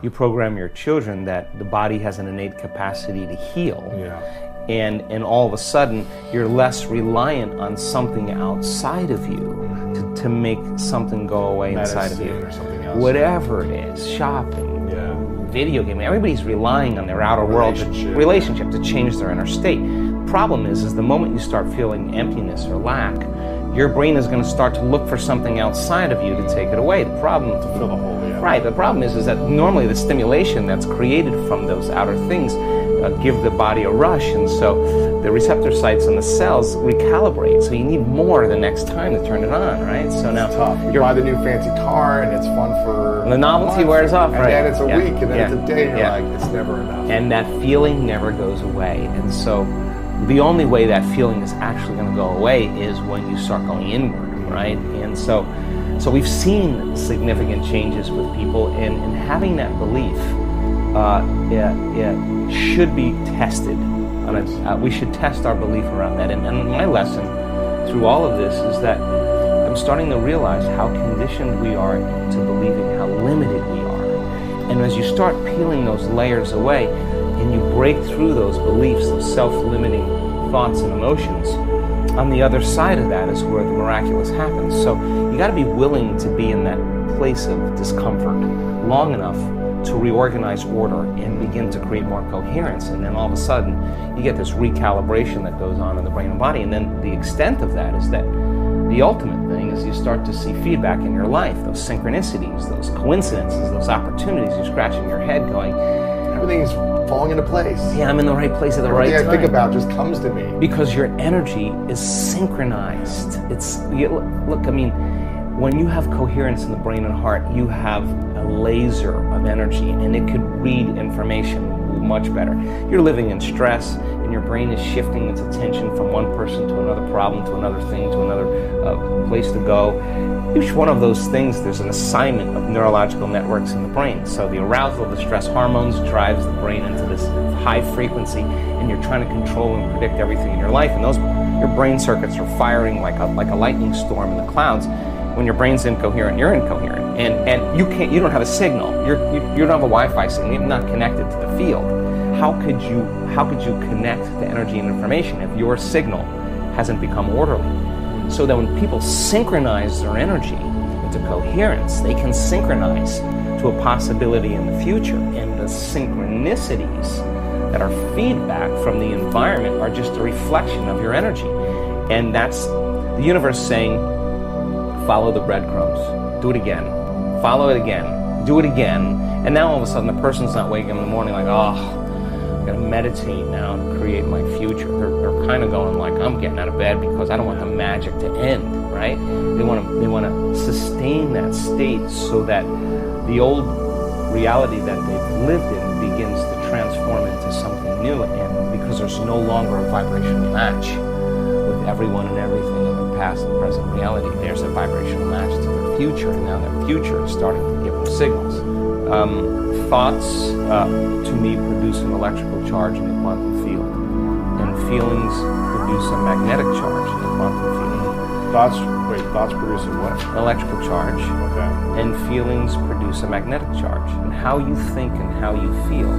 You program your children that the body has an innate capacity to heal. And all of a sudden, you're less reliant on something outside of you to make something go away inside of you. Or something else. Whatever it is, shopping, video gaming, everybody's relying on their outer world relationship to change their inner state. Problem is the moment you start feeling emptiness or lack, your brain is going to start to look for something outside of you to take it away. The problem To fill the hole, Right, the problem is that normally the stimulation that's created from those outer things give the body a rush, and so the receptor sites in the cells recalibrate, so you need more the next time to turn it on, right? So now you buy the new fancy car and it's fun for the novelty wears off, and right? then it's a week, and then it's a day, and you're like, it's never enough. And that feeling never goes away, and so the only way that feeling is actually going to go away is when you start going inward, right? And so we've seen significant changes with people, and having that belief it should be tested. We should test our belief around that. And my lesson through all of this is that I'm starting to realize how conditioned we are to believing how limited we are. And as you start peeling those layers away and you break through those beliefs, those self-limiting thoughts and emotions, on the other side of that is where the miraculous happens. So you got to be willing to be in that place of discomfort long enough to reorganize order and begin to create more coherence. And then all of a sudden, you get this recalibration that goes on in the brain and body. And then the extent of that is that the ultimate thing is you start to see feedback in your life, those synchronicities, those coincidences, those opportunities. You're scratching your head going, everything's falling into place. Yeah, I'm in the right place at the right time. Everything I think about just comes to me. Because your energy is synchronized. Look, I mean, when you have coherence in the brain and heart, you have a laser of energy, and it could read information much better. You're living in stress, and your brain is shifting its attention from one person to another problem, to another thing, to another place to go. Each one of those things, there's an assignment of neurological networks in the brain. So the arousal of the stress hormones drives the brain into this high frequency, and you're trying to control and predict everything in your life. And your brain circuits are firing like a lightning storm in the clouds. When your brain's incoherent, you're incoherent, and you don't have a signal. You don't have a Wi-Fi signal. You're not connected to the field. How could you connect to energy and information if your signal hasn't become orderly? So that when people synchronize their energy into coherence, they can synchronize to a possibility in the future. And the synchronicities that are feedback from the environment are just a reflection of your energy. And that's the universe saying, follow the breadcrumbs, do it again, follow it again, do it again. And now all of a sudden the person's not waking up in the morning like, oh, I'm gonna meditate now and create my future. They're kind of going like, I'm getting out of bed because I don't want the magic to end, right? They want to sustain that state so that the old reality that they've lived in begins to transform into something new. And because there's no longer a vibrational match with everyone and everything in their past and present reality, there's a vibrational match to their future, and now their future is starting to give them signals. Thoughts, to me, produce an electrical charge in the quantum field, and feelings produce a magnetic charge in the quantum field. Thoughts produce a what? An electrical charge. Okay. And feelings produce a magnetic charge. And how you think and how you feel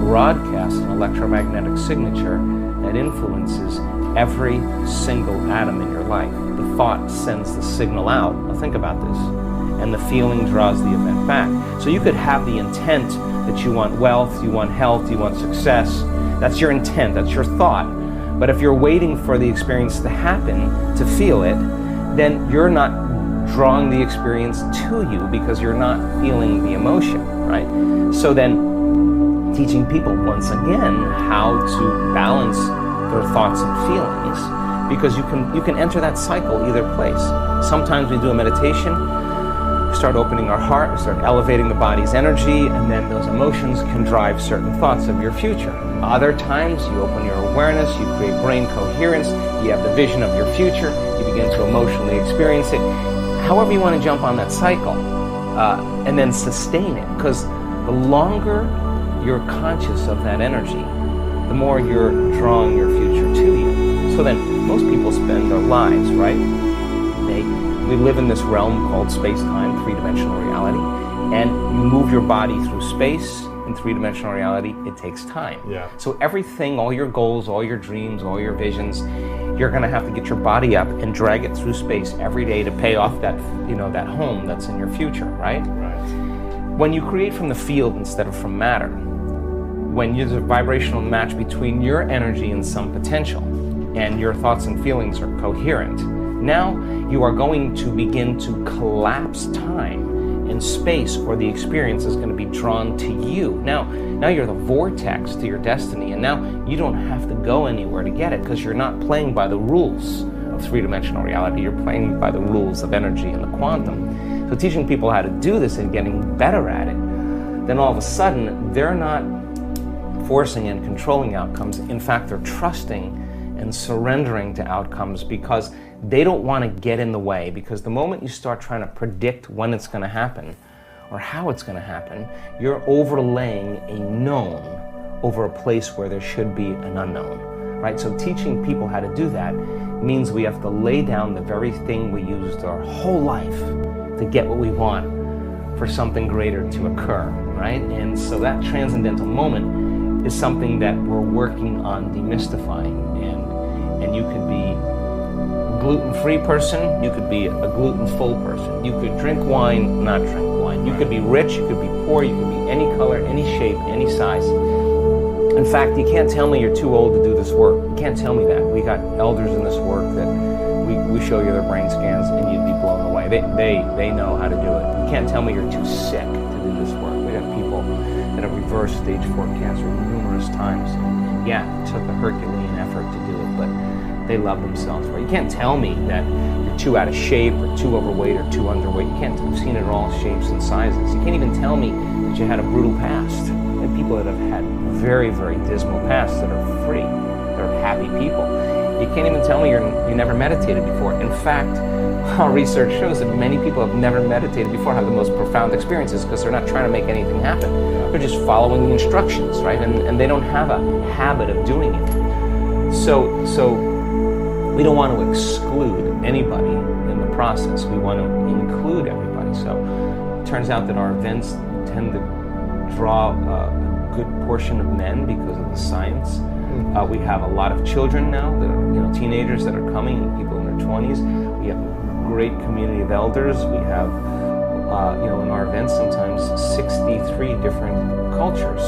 broadcasts an electromagnetic signature that influences every single atom in your life. The thought sends the signal out. Now think about this. And the feeling draws the event back. So you could have the intent that you want wealth, you want health, you want success. That's your intent, that's your thought. But if you're waiting for the experience to happen to feel it, then you're not drawing the experience to you because you're not feeling the emotion, right? So then teaching people once again how to balance their thoughts and feelings, because you can enter that cycle either place. Sometimes we do a meditation, we start opening our heart, we start elevating the body's energy, and then those emotions can drive certain thoughts of your future. Other times you open your awareness, you create brain coherence, you have the vision of your future, you begin to emotionally experience it. However you want to jump on that cycle, and then sustain it, because the longer you're conscious of that energy, the more you're drawing your future to you. So then most people spend their lives, right? We live in this realm called space-time, three-dimensional reality, and you move your body through space. In three-dimensional reality, it takes time. Yeah. So everything, all your goals, all your dreams, all your visions, you're going to have to get your body up and drag it through space every day to pay off that, that home that's in your future, right? Right. When you create from the field instead of from matter, when there's a vibrational match between your energy and some potential, and your thoughts and feelings are coherent, now you are going to begin to collapse time and space, or the experience is going to be drawn to you. Now you're the vortex to your destiny, and now you don't have to go anywhere to get it, because you're not playing by the rules of three-dimensional reality. You're playing by the rules of energy and the quantum. So teaching people how to do this and getting better at it, then all of a sudden they're not forcing and controlling outcomes. In fact, they're trusting and surrendering to outcomes, because they don't want to get in the way. Because the moment you start trying to predict when it's going to happen or how it's going to happen, you're overlaying a known over a place where there should be an unknown, right? So teaching people how to do that means we have to lay down the very thing we used our whole life to get what we want for something greater to occur, right? And so that transcendental moment is something that we're working on demystifying. And you could be a gluten-free person, you could be a gluten-full person. You could drink wine, not drink wine. You could be rich, you could be poor, you could be any color, any shape, any size. In fact, you can't tell me you're too old to do this work. You can't tell me that. We got elders in this work that we show you their brain scans and you'd be blown away. They know how to do it. You can't tell me you're too sick to do this work. We got people that have reversed stage 4 cancer numerous times. And yeah, it took a Herculean effort to do it, but they love themselves, right? You can't tell me that you're too out of shape or too overweight or too underweight. You can't. I've seen it in all shapes and sizes. You can't even tell me that you had a brutal past. And people that have had very, very dismal pasts that are free, that are happy people. You can't even tell me you never meditated before. In fact, our research shows that many people have never meditated before have the most profound experiences, because they're not trying to make anything happen. They're just following the instructions, right? And they don't have a habit of doing it. So we don't want to exclude anybody in the process. We want to include everybody. So it turns out that our events tend to draw a good portion of men because of the science. We have a lot of children now that are, teenagers that are coming, and people in their 20s. We have a great community of elders. We have, in our events sometimes 63 different cultures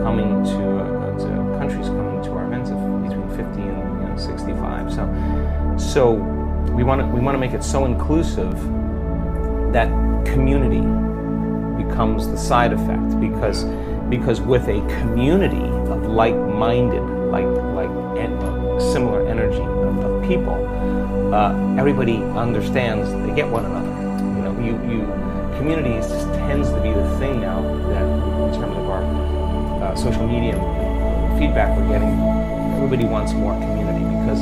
coming to countries coming to our events, of between 50 and 65. So we want to make it so inclusive that community becomes the side effect, because with a community of like-minded, like similar energy of people, everybody understands, they get one another. Communities tends to be the thing now that, in terms of our social media feedback we're getting, everybody wants more community, because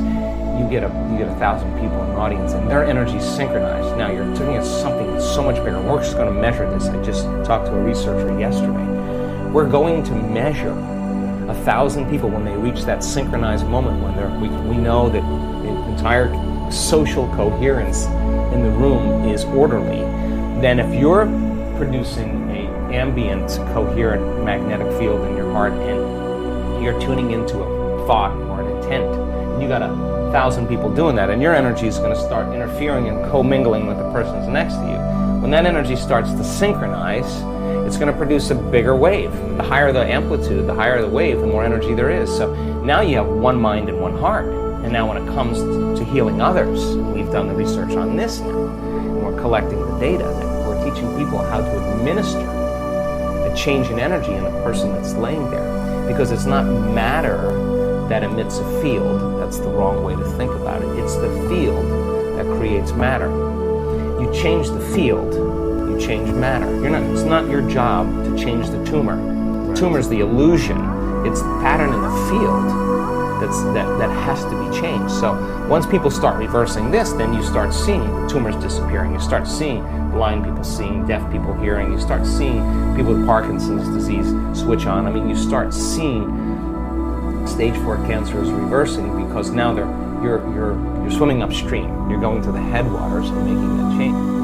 you get 1,000 people in an audience and their energy is synchronized. Now you're looking at something that's so much bigger. We're just going to measure this. I just talked to a researcher yesterday. We're going to measure 1,000 people when they reach that synchronized moment, when we know that the entire social coherence in the room is orderly. Then if you're producing an ambient, coherent magnetic field in your heart, and you're tuning into a thought or an intent, and you got 1,000 people doing that, and your energy is going to start interfering and commingling with the person that's next to you. When that energy starts to synchronize, it's going to produce a bigger wave. The higher the amplitude, the higher the wave, the more energy there is. So now you have one mind and one heart. And now when it comes to healing others, we've done the research on this now, and we're collecting the data, and we're teaching people how to administer a change in energy in the person that's laying there. Because it's not matter that emits a field. That's the wrong way to think about it. It's the field that creates matter. You change the field, you change matter. It's not your job to change the tumor. The tumor is the illusion. It's the pattern in the field that has to be changed. So once people start reversing this, then you start seeing tumors disappearing. You start seeing blind people seeing, deaf people hearing. You start seeing people with Parkinson's disease switch on. I mean, you start seeing stage 4 cancer is reversing, because now you're swimming upstream. You're going to the headwaters and making that change.